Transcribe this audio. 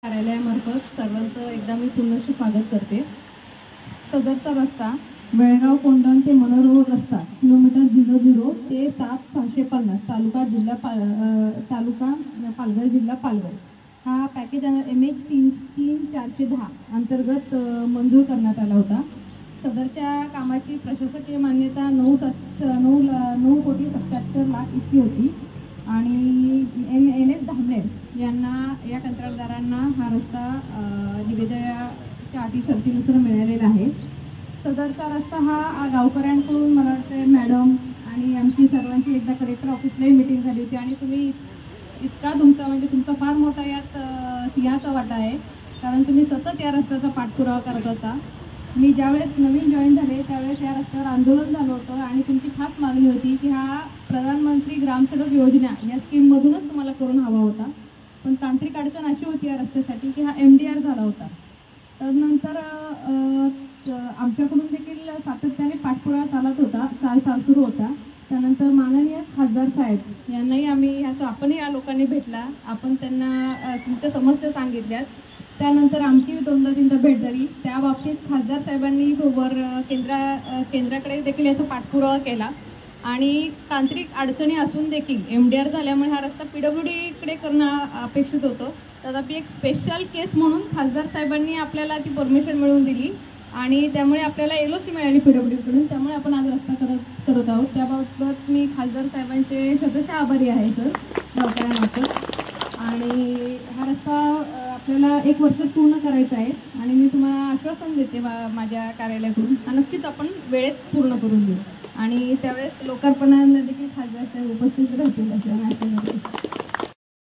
कार्यालयामार्फत सर्वांचं एकदा मी पुनश्च स्वागत करते। सदरचा रस्ता बेळगाव कोंढण ते मनोर रोड रस्ता किलोमीटर 00 ते 7650 तालुका पालघर जिल्हा पालघर हा पॅकेज MH 3410 अंतर्गत मंजूर करण्यात आला होता। सदरच्या कामाची प्रशासकीय मान्यता 9 कोटी 77 लाख इतकी होती आणि NS धामनेर यांना या कंत्राटदारांना हा रस्ता निविदेच्या अटी शर्तीनुसार मिळालेला आहे। सदरचा रस्ता हा गावकऱ्यांकडून मला वाटते मॅडम आणि आमची सर्वांची एकदा कलेक्टर ऑफिसलाही मीटिंग झाली होती आणि तुम्ही इतका तुमचा फार मोठा यात सिंहाचा वाटा आहे, कारण तुम्ही सतत या रस्त्याचा पाठपुरावा करत होता। मी ज्यावेळेस नवीन जॉईन झाले त्यावेळेस या रस्त्यावर आंदोलन झालं होतं आणि तुमची खास मागणी होती की हा प्रधानमंत्री ग्रामसडक योजना या स्कीममधूनच तुम्हाला करून हवा होता, पण तांत्रिक अडचण अशी होती या रस्त्यासाठी की हा MDR झाला होता। त्यानंतर आमच्याकडून देखील सातत्याने पाठपुरावा चालत होता, चाल सुरू होता। त्यानंतर माननीय खासदार साहेब यांनाही आपणही या लोकांनी भेटला, आपण त्यांना तुमच्या समस्या सांगितल्यात। त्यानंतर आमची 2-3दा भेट झाली। त्या बाबतीत खासदार साहेबांनी केंद्राकडे देखील याचा पाठपुरावा केला आणि तांत्रिक अडचणी असून देखील MDR झाल्यामुळे हा रस्ता PWDकडे करणं अपेक्षित होतं। तथापि एक स्पेशल केस म्हणून खासदार साहेबांनी आपल्याला ती परमिशन मिळवून दिली आणि त्यामुळे आपल्याला LOC मिळाली PWDकडून, त्यामुळे आपण आज रस्ता करत आहोत। त्याबाबत मी खासदार साहेबांचे शतशः आभारी आहे सर गावकऱ्यांमार्फत। आणि हा रस्ता आपल्याला 1 वर्षात पूर्ण करायचा आहे आणि मी तुम्हाला आश्वासन देते माझ्या कार्यालयाकडून हा नक्कीच आपण वेळेत पूर्ण करून देऊ आणि त्यावेळेस लोकार्पणाला देखील खासदार साहेब उपस्थित राहतील असं